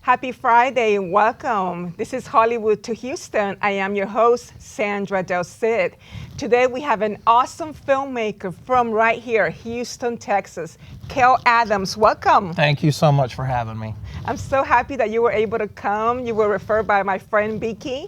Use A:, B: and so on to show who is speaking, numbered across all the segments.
A: Happy Friday, welcome. This is Hollywood to Houston. I am your host, Sandra Del Cid. Today we have an awesome filmmaker from right here, Houston, Texas, Kale Adams. Welcome.
B: Thank you so much for having me.
A: I'm so happy that you were able to come. You were referred by my friend Vicky,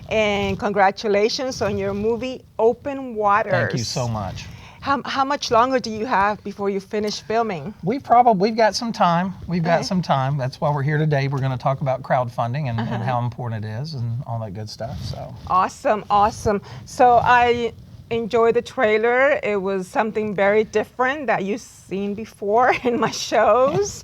A: and congratulations on your movie, Open Waters.
B: Thank you so much.
A: How much longer do you have before you finish filming?
B: We've got some time. That's why we're here today. We're going to talk about crowdfunding and how important it is and all that good stuff. So
A: Awesome. So I enjoyed the trailer. It was something very different that you've seen before in my shows.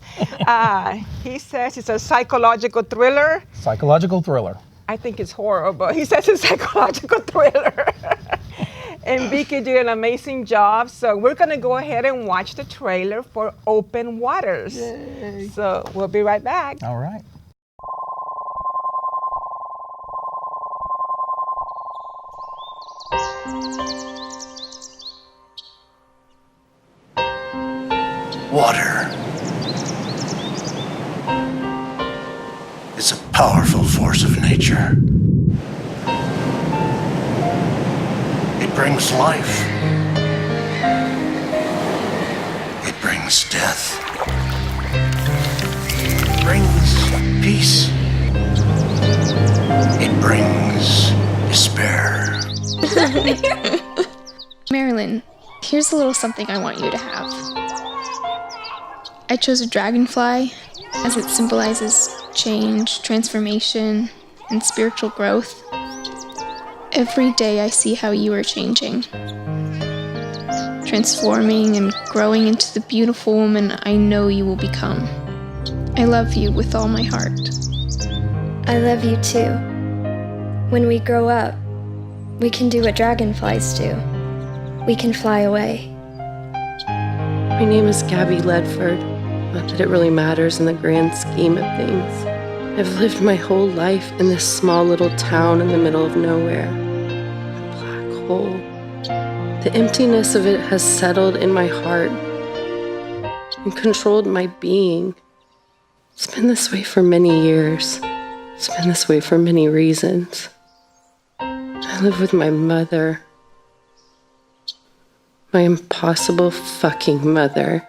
A: He says it's a psychological thriller.
B: Psychological thriller.
A: I think it's horror, but he says it's a psychological thriller. And Vicky did an amazing job. So we're going to go ahead and watch the trailer for Open Waters.
B: Yay.
A: So we'll be right back.
B: All right.
C: Water. It's a powerful force of nature. It brings life. It brings death. It brings peace. It brings despair.
D: Marilyn, here's a little something I want you to have. I chose a dragonfly as it symbolizes change, transformation, and spiritual growth. Every day I see how you are changing, transforming and growing into the beautiful woman I know you will become. I love you with all my heart.
E: I love you too. When we grow up, we can do what dragonflies do. We can fly away.
F: My name is Gabby Ledford. Not that it really matters in the grand scheme of things. I've lived my whole life in this small little town in the middle of nowhere. A black hole. The emptiness of it has settled in my heart and controlled my being. It's been this way for many years. It's been this way for many reasons. I live with my mother. My impossible fucking mother.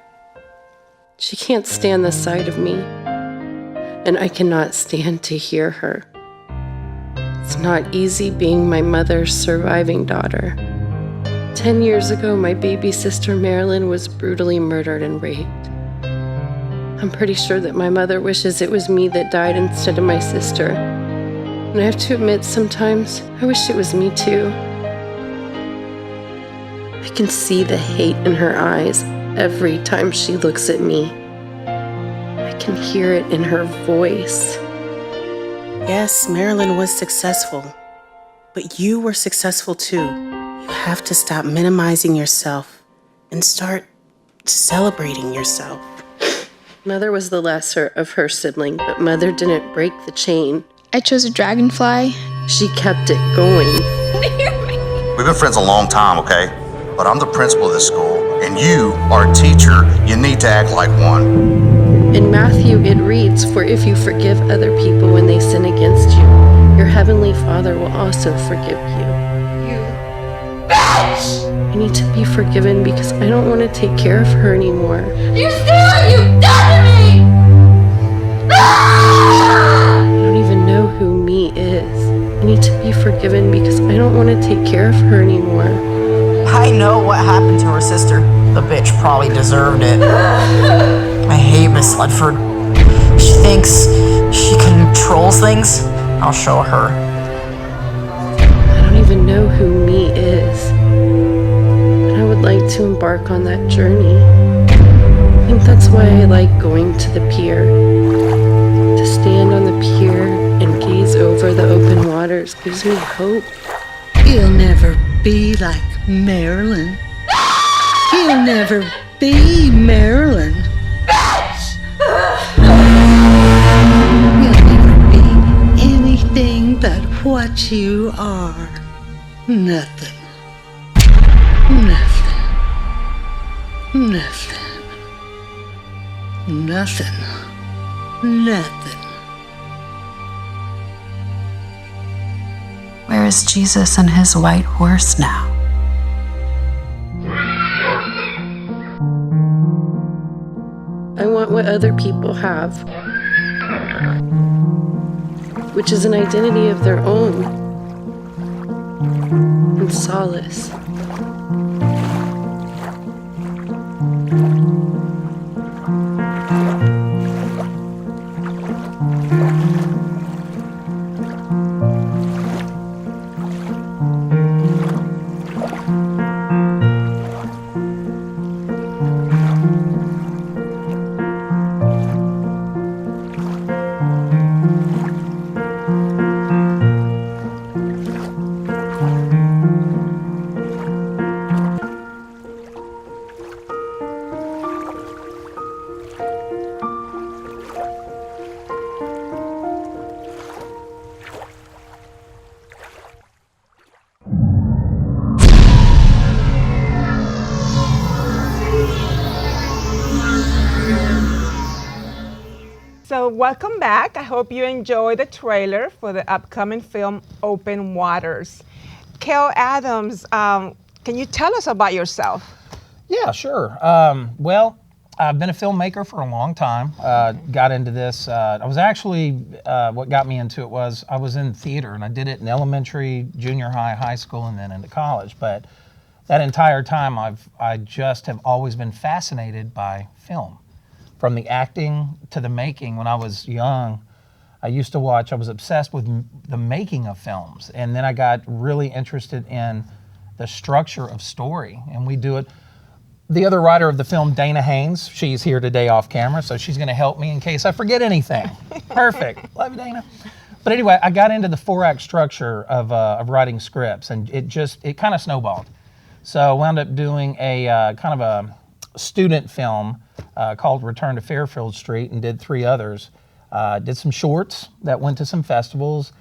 F: She can't stand the sight of me, and I cannot stand to hear her. It's not easy being my mother's surviving daughter. 10 years ago, my baby sister Marilyn was brutally murdered and raped. I'm pretty sure that my mother wishes it was me that died instead of my sister. And I have to admit, sometimes I wish it was me too. I can see the hate in her eyes every time she looks at me. I can hear it in her voice.
G: Yes, Marilyn was successful, but you were successful too. You have to stop minimizing yourself and start celebrating yourself.
F: Mother was the lesser of her sibling, but Mother didn't break the chain.
D: I chose a dragonfly.
F: She kept it going.
H: We've been friends a long time, okay? But I'm the principal of this school, and you are a teacher. You need to act like one.
F: In Matthew, it reads, "For if you forgive other people when they sin against you, your heavenly Father will also forgive you." You bitch! I need to be forgiven because I don't want to take care of her anymore.
I: You see what you've done to me!
F: I don't even know who me is. I need to be forgiven because I don't want to take care of her anymore.
J: I know what happened to her sister. The bitch probably deserved it. I hate Miss Ledford. She thinks she controls things. I'll show her.
F: I don't even know who me is. But I would like to embark on that journey. I think that's why I like going to the pier. To stand on the pier and gaze over the open waters gives me hope.
K: You'll never be like Marilyn. You'll never be Marilyn. You'll never be anything but what you are. Nothing. Nothing. Nothing. Nothing. Nothing.
L: is Jesus and his white horse now?
F: I want what other people have, which is an identity of their own and solace.
A: So welcome back. I hope you enjoyed the trailer for the upcoming film Open Waters. Kale Adams, can you tell us about yourself?
B: Yeah, sure. Well, I've been a filmmaker for a long time. Got into this. I was actually, what got me into it was I was in theater, and I did it in elementary, junior high, high school, and then into college. But that entire time, I just have always been fascinated by film. From the acting to the making. When I was young, I used to watch, I was obsessed with the making of films. And then I got really interested in the structure of story. And we do it. The other writer of the film, Dana Haynes, she's here today off camera, so she's gonna help me in case I forget anything. Perfect, love you, Dana. But anyway, I got into the 4-act structure of writing scripts, and it kind of snowballed. So I wound up doing a kind of a student film called Return to Fairfield Street, and did 3 others. Did some shorts that went to some festivals.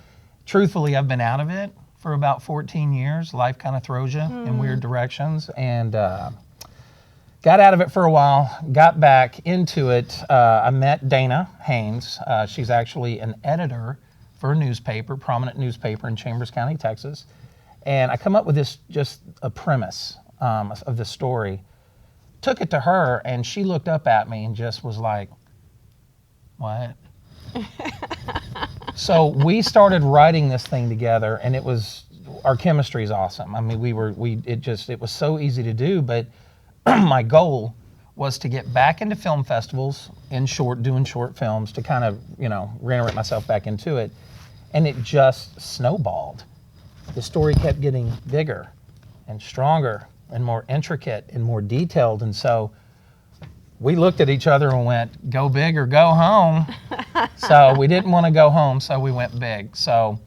B: Truthfully, I've been out of it for about 14 years. Life kind of throws you in weird directions, and got out of it for a while, got back into it. I met Dana Haynes. She's actually an editor for a newspaper, prominent newspaper in Chambers County, Texas. And I come up with this, just a premise of the story. Took it to her, and she looked up at me and just was like, what? So we started writing this thing together, and our chemistry is awesome. I mean, it was so easy to do, but my goal was to get back into film festivals doing short films to kind of, reintegrate myself back into it. And it just snowballed. The story kept getting bigger and stronger and more intricate and more detailed. And so we looked at each other and went, go big or go home. So we didn't want to go home, so we went big. So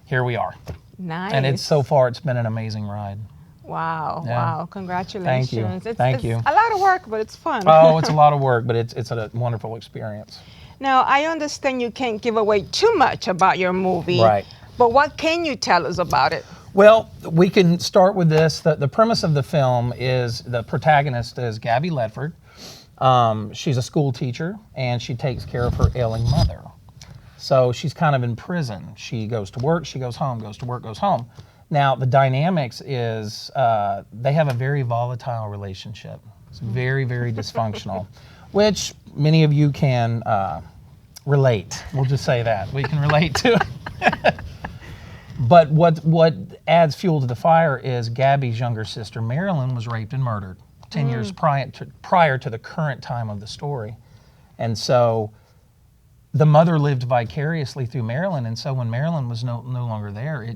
B: here we are.
A: Nice.
B: And so far, it's been an amazing ride.
A: Wow,
B: Yeah.
A: wow, congratulations.
B: Thank you.
A: It's a lot of work, but it's fun.
B: Oh, it's a lot of work, but it's a wonderful experience.
A: Now, I understand you can't give away too much about your movie.
B: Right.
A: But what can you tell us about it?
B: Well, we can start with this. The premise of the film is the protagonist is Gabby Ledford. She's a school teacher, and she takes care of her ailing mother. So she's kind of in prison. She goes to work, she goes home, goes to work, goes home. Now, the dynamics is they have a very volatile relationship. It's very, very dysfunctional, which many of you can relate. We'll just say that. We can relate to it. But what adds fuel to the fire is Gabby's younger sister, Marilyn, was raped and murdered 10 years prior to the current time of the story. And so the mother lived vicariously through Marilyn, and so when Marilyn was no longer there,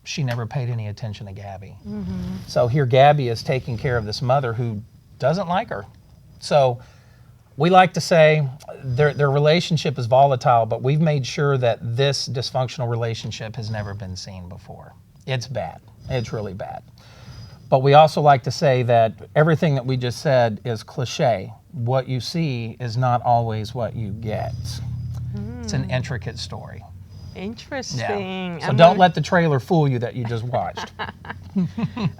B: she never paid any attention to Gabby. So here Gabby is taking care of this mother who doesn't like her. So we like to say their relationship is volatile, but we've made sure that this dysfunctional relationship has never been seen before. It's bad. It's really bad. But we also like to say that everything that we just said is cliche. What you see is not always what you get. It's an intricate story.
A: Interesting.
B: Yeah. So don't let the trailer fool you that you just watched.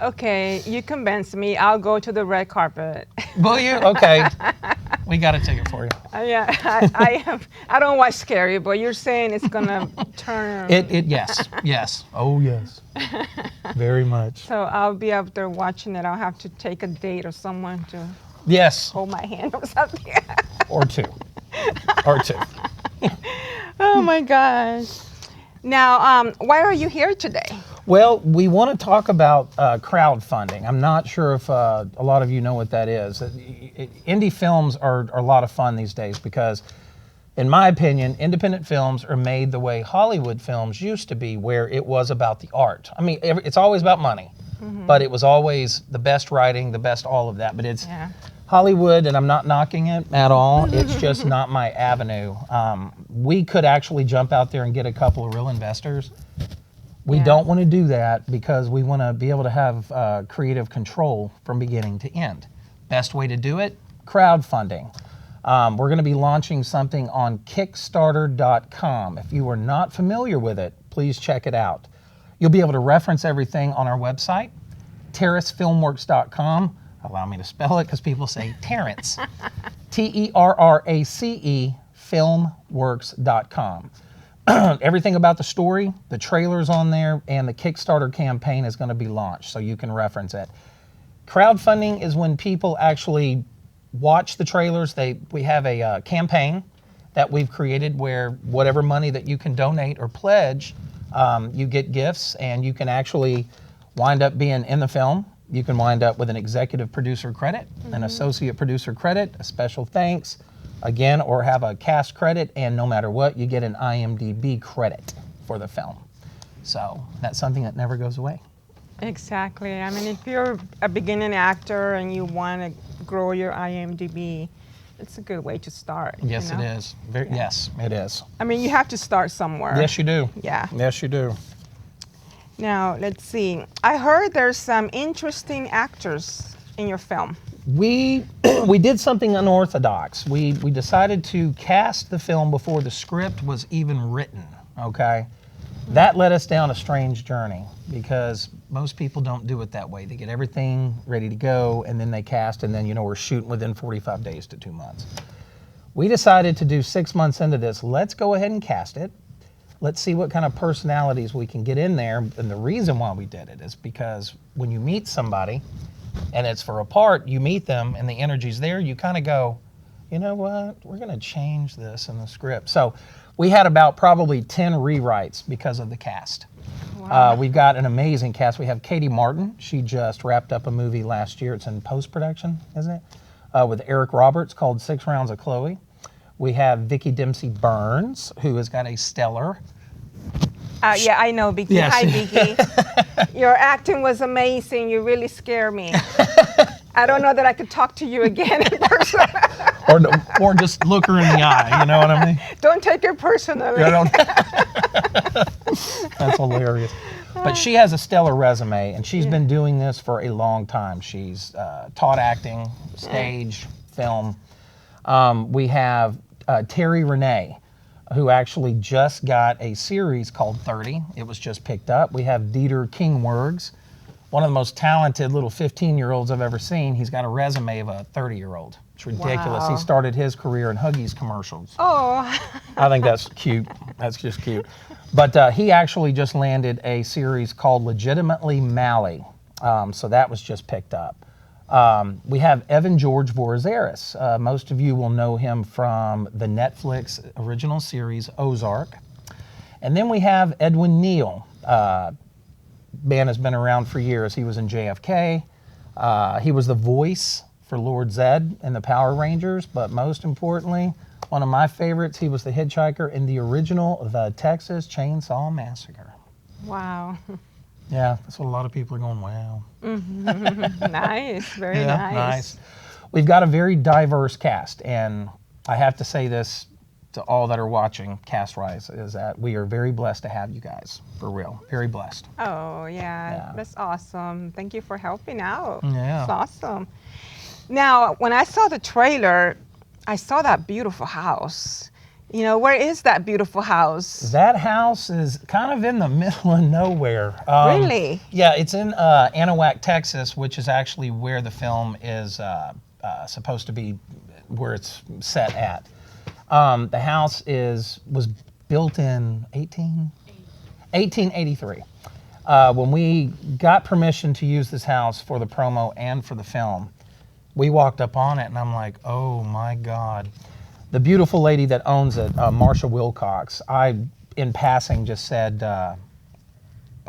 A: Okay, you convinced me. I'll go to the red carpet.
B: Will you? Okay. We got a ticket for you.
A: Yeah, I don't watch scary, but you're saying it's gonna turn.
B: Yes. Oh yes. Very much.
A: So I'll be up there watching it. I'll have to take a date or someone to
B: Yes.
A: hold my hand or something.
B: Or two. Or two.
A: Oh my gosh. Now, why are you here today?
B: Well, we want to talk about crowdfunding. I'm not sure if a lot of you know what that is. Indie films are a lot of fun these days because, in my opinion, independent films are made the way Hollywood films used to be, where it was about the art. I mean, it's always about money, but it was always the best writing, the best all of that. But it's Hollywood, and I'm not knocking it at all. It's just not my avenue. We could actually jump out there and get a couple of real investors. We don't want to do that because we want to be able to have creative control from beginning to end. Best way to do it, crowdfunding. We're going to be launching something on Kickstarter.com. If you are not familiar with it, please check it out. You'll be able to reference everything on our website, terracefilmworks.com. Allow me to spell it because people say Terrence. Terrace filmworks.com. Everything about the story, the trailers on there, and the Kickstarter campaign is going to be launched, so you can reference it. Crowdfunding is when people actually watch the trailers. We have a campaign that we've created where whatever money that you can donate or pledge, you get gifts, and you can actually wind up being in the film. You can wind up with an executive producer credit, an associate producer credit, a special thanks, again, or have a cast credit, and no matter what, you get an IMDb credit for the film. So that's something that never goes away.
A: Exactly. I mean, if you're a beginning actor and you want to grow your IMDb, it's a good way to start.
B: Yes, it is. Yes, it is.
A: I mean, you have to start somewhere.
B: Yes, you do.
A: Yeah.
B: Yes, you do.
A: Now, let's see. I heard there's some interesting actors in your film.
B: We did something unorthodox. We decided to cast the film before the script was even written, okay? That led us down a strange journey because most people don't do it that way. They get everything ready to go and then they cast, and then, we're shooting within 45 days to 2 months. We decided to do 6 months into this, let's go ahead and cast it. Let's see what kind of personalities we can get in there. And the reason why we did it is because when you meet somebody, and it's for a part, you meet them and the energy's there, you kind of go, you know what, we're going to change this in the script. So we had about probably 10 rewrites because of the cast. Wow. We've got an amazing cast. We have Katie Martin. She just wrapped up a movie last year. It's in post-production, isn't it? With Eric Roberts called 6 Rounds of Chloe. We have Vicki Dempsey Burns, who has got a stellar...
A: Yeah, I know, Vicki.
B: Yes.
A: Hi, Vicki. Your acting was amazing. You really scare me. I don't know that I could talk to you again in person.
B: or just look her in the eye, you know what I mean?
A: Don't take it personally.
B: Yeah, That's hilarious. But she has a stellar resume, and she's been doing this for a long time. She's taught acting, stage, film. We have Terry Renee, who actually just got a series called 30. It was just picked up. We have Dieter Kingwergs, one of the most talented little 15-year-olds I've ever seen. He's got a resume of a 30-year-old. It's ridiculous.
A: Wow.
B: He started his career in Huggies commercials.
A: Oh.
B: I think that's cute. That's just cute. But he actually just landed a series called Legitimately Mally. So that was just picked up. We have Evan George Vorazaris. Most of you will know him from the Netflix original series Ozark. And then we have Edwin Neal. Man has been around for years. He was in JFK. He was the voice for Lord Zed in the Power Rangers, but most importantly, one of my favorites, he was the hitchhiker in the original The Texas Chainsaw Massacre.
A: Wow.
B: Yeah, that's what a lot of people are going, wow.
A: Mm-hmm. Nice, very nice.
B: We've got a very diverse cast, and I have to say this to all that are watching cast-wise, is that we are very blessed to have you guys, for real, very blessed.
A: Oh, yeah, that's awesome. Thank you for helping out.
B: Yeah.
A: It's awesome. Now, when I saw the trailer, I saw that beautiful house. You know, where is that beautiful house?
B: That house is kind of in the middle of nowhere.
A: Really?
B: Yeah, it's in Anahuac, Texas, which is actually where the film is supposed to be where it's set at. The house was built in 1883. When we got permission to use this house for the promo and for the film, we walked up on it, and I'm like, oh my God. The beautiful lady that owns it, Marsha Wilcox, I, in passing, just said, I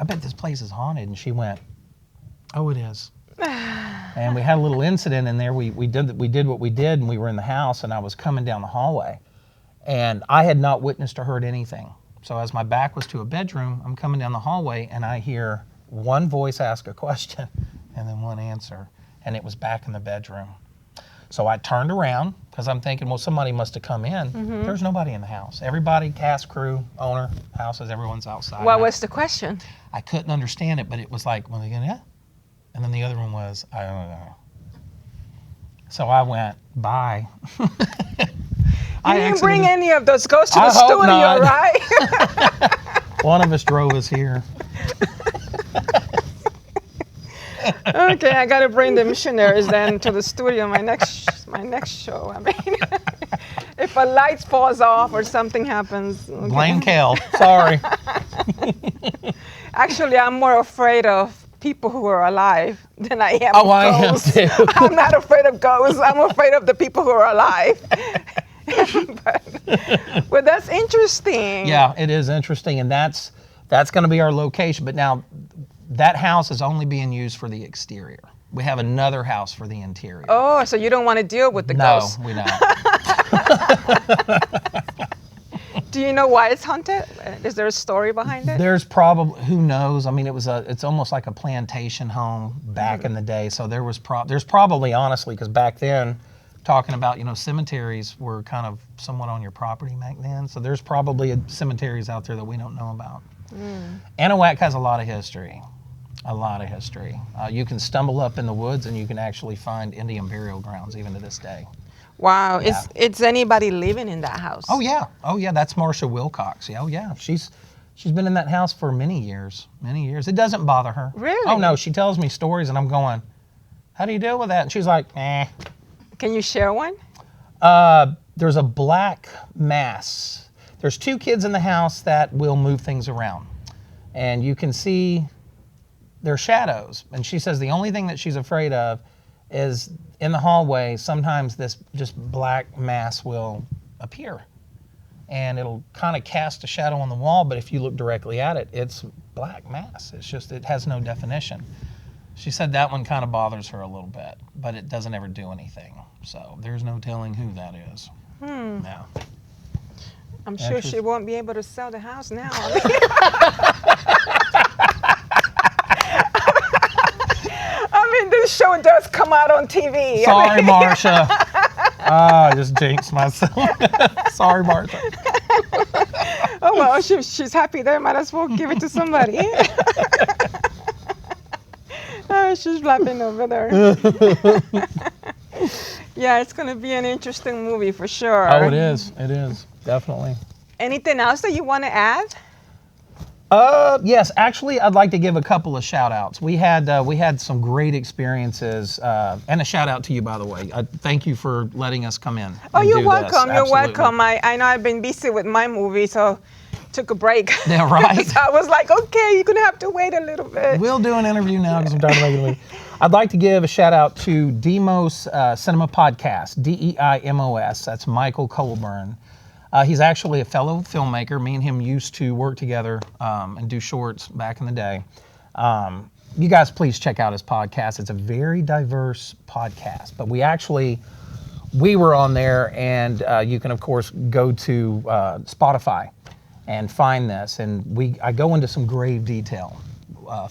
B: bet this place is haunted. And she went, oh, it is. And we had a little incident in there. We did what we did, and we were in the house, and I was coming down the hallway. And I had not witnessed or heard anything. So as my back was to a bedroom, I'm coming down the hallway, and I hear one voice ask a question and then one answer. And it was back in the bedroom. So I turned around because I'm thinking, well, somebody must have come in.
A: Mm-hmm.
B: There's nobody in the house. Everybody, cast, crew, owner, houses, everyone's outside.
A: What was the question?
B: I couldn't understand it, but it was like, well, again, yeah. And then the other one was, I don't know. So I went, bye.
A: You didn't bring any of those ghosts to the studio,
B: not.
A: right?
B: One of us drove us here.
A: Okay, I gotta bring the missionaries then to the studio. My next show. I mean, if a light falls off or something happens, okay.
B: Blame Kale. Sorry.
A: Actually, I'm more afraid of people who are alive than I am of ghosts.
B: I am too.
A: I'm not afraid of ghosts. I'm afraid of the people who are alive. but that's interesting.
B: Yeah, it is interesting, and that's going to be our location. But now, that house is only being used for the exterior. We have another house for the interior.
A: Oh, so you don't want to deal with the ghosts?
B: No, we don't.
A: Do you know why it's haunted? Is there a story behind it?
B: There's probably, who knows? I mean, it's almost like a plantation home back in the day. So there's probably, honestly, because back then, talking about, cemeteries were kind of somewhat on your property back then. So there's probably cemeteries out there that we don't know about. Anahuac has a lot of history. A lot of history. You can stumble up in the woods and you can actually find Indian burial grounds even to this day.
A: Wow.
B: Yeah.
A: Is anybody living in that house?
B: Oh yeah. That's Marsha Wilcox. Yeah. Oh yeah. She's been in that house for many years. Many years. It doesn't bother her.
A: Really?
B: Oh no. She tells me stories and I'm going, how do you deal with that? And she's like, eh.
A: Can you share one?
B: There's a black mass. There's 2 kids in the house that will move things around. And you can see their shadows. And she says the only thing that she's afraid of is in the hallway, sometimes this just black mass will appear. And it'll kind of cast a shadow on the wall, but if you look directly at it, it's black mass. It has no definition. She said that one kind of bothers her a little bit, but it doesn't ever do anything. So there's no telling who that is. No.
A: I'm sure she won't be able to sell the house now. I mean, this show does come out on TV.
B: Sorry, Marsha. I just jinxed myself. Sorry, Marsha.
A: Oh, well, she's happy there. Might as well give it to somebody. Oh, she's laughing over there. Yeah, it's going to be an interesting movie for sure.
B: Oh, it is. It is. Definitely.
A: Anything else that you want to add?
B: Yes, actually, I'd like to give a couple of shout-outs. We had some great experiences, and a shout-out to you, by the way. Thank you for letting us come in.
A: Oh, you're welcome. You're welcome. I know I've been busy with my movie, so took a break.
B: Yeah, right.
A: So I was like, okay, you're going to have to wait a little bit.
B: We'll do an interview now because I'm trying to make it leave. I'd like to give a shout-out to Demos Cinema Podcast, DEIMOS. That's Michael Colburn. He's actually a fellow filmmaker. Me and him used to work together and do shorts back in the day. You guys please check out his podcast. It's a very diverse podcast. But we were on there, and you can, of course, go to Spotify and find this. And I go into some grave detail,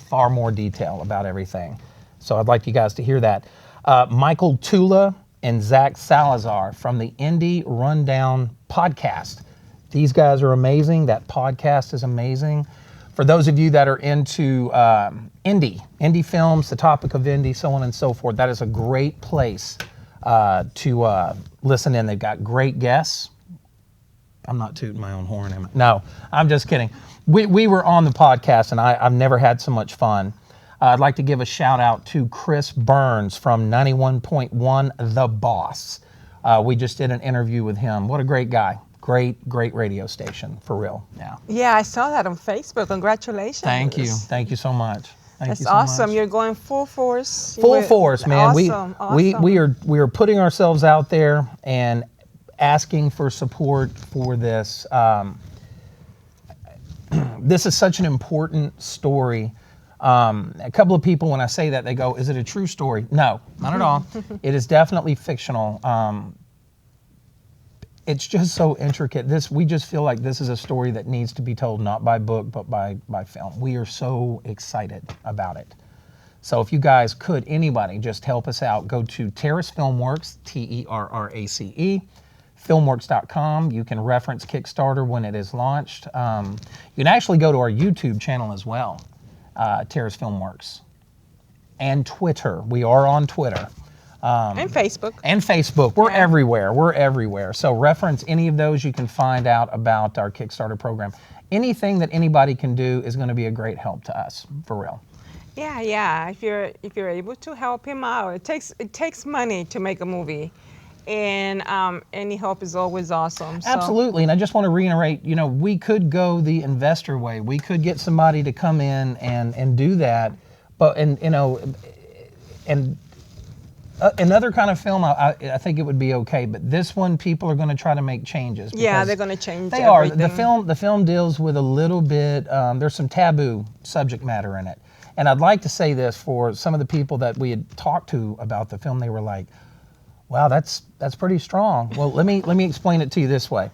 B: far more detail about everything. So I'd like you guys to hear that. Michael Tula and Zach Salazar from the Indie Rundown podcast. These guys are amazing. That podcast is amazing. For those of you that are into indie films, the topic of indie, so on and so forth, that is a great place to listen in. They've got great guests. I'm not tooting my own horn, am I? No, I'm just kidding. We were on the podcast, and I've never had so much fun. I'd like to give a shout out to Chris Burns from 91.1 The Boss. We just did an interview with him. What a great guy. Great radio station, for real. Yeah.
A: Yeah, I saw that on Facebook. Congratulations.
B: Thank you. Thank you so much. Thank
A: That's
B: you so
A: awesome.
B: much.
A: You're going full force.
B: Full force, man.
A: Awesome.
B: We are putting ourselves out there and asking for support for this. This is such an important story. A couple of people, when I say that, they go, "Is it a true story?" No, not at all. It is definitely fictional. It's just so intricate. We just feel like this is a story that needs to be told not by book, but by film. We are so excited about it. So if you guys could, anybody, just help us out. Go to Terrace Filmworks, TERRACE, filmworks.com. You can reference Kickstarter when it is launched. You can actually go to our YouTube channel as well, Terrace Filmworks. And Twitter. We are on Twitter.
A: And Facebook.
B: And Facebook. We're everywhere. We're everywhere. So reference any of those. You can find out about our Kickstarter program. Anything that anybody can do is going to be a great help to us, for real.
A: Yeah. If you're able to help him out, it takes money to make a movie, and any help is always awesome. So.
B: Absolutely. And I just want to reiterate, we could go the investor way. We could get somebody to come in and do that, but another kind of film, I think it would be okay, but this one, people are going to try to make changes.
A: Yeah, they're going to change.
B: They
A: everything.
B: are. The film deals with a little bit. There's some taboo subject matter in it, and I'd like to say this for some of the people that we had talked to about the film. They were like, "Wow, that's pretty strong." Well, let me explain it to you this way.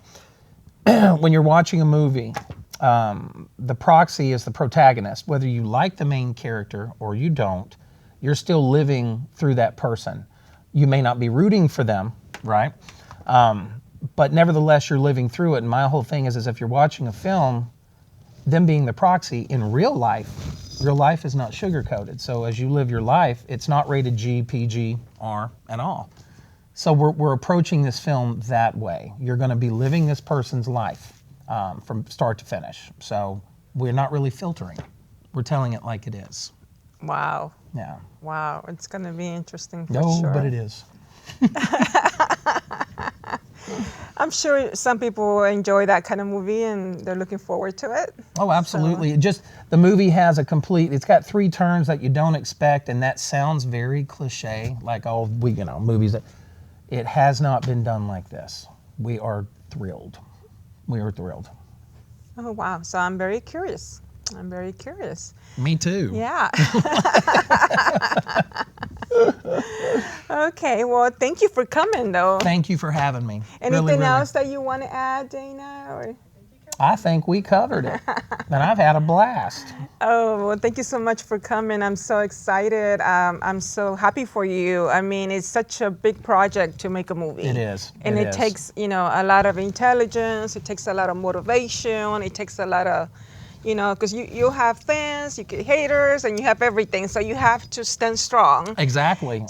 B: When you're watching a movie, the proxy is the protagonist. Whether you like the main character or you don't, you're still living through that person. You may not be rooting for them, right? But nevertheless, you're living through it. And my whole thing is if you're watching a film, them being the proxy, in real life is not sugar-coated. So as you live your life, it's not rated G, PG, R at all. So we're approaching this film that way. You're going to be living this person's life from start to finish. So we're not really filtering. We're telling it like it is.
A: Wow.
B: Yeah.
A: Wow, it's going to be interesting for
B: sure.
A: No,
B: but it is.
A: I'm sure some people will enjoy that kind of movie and they're looking forward to it.
B: Oh, absolutely. So. The movie has it's got 3 turns that you don't expect, and that sounds very cliche, like all movies. It has not been done like this. We are thrilled. We are thrilled.
A: Oh, wow. So I'm very curious.
B: Me too.
A: Yeah. Okay, well, thank you for coming, though.
B: Thank you for having me.
A: Anything else that you want to add, Dana? Or?
B: I think we covered it, and I've had a blast.
A: Oh, well, thank you so much for coming. I'm so excited. I'm so happy for you. I mean, it's such a big project to make a movie.
B: It is.
A: And it takes, a lot of intelligence. It takes a lot of motivation. It takes a lot of... because you have fans, you get haters, and you have everything. So you have to stand strong.
B: Exactly.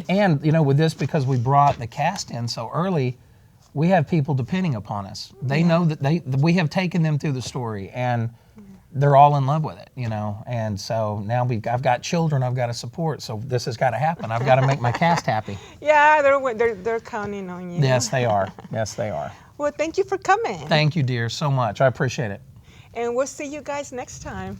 B: And, with this, because we brought the cast in so early, we have people depending upon us. They know that we have taken them through the story, and they're all in love with it, And so now I've got children I've got to support, so this has got to happen. I've got to make my cast happy.
A: Yeah, they're counting on you.
B: Yes, they are. Yes, they are.
A: Well, thank you for coming.
B: Thank you, dear, so much. I appreciate it.
A: And we'll see you guys next time.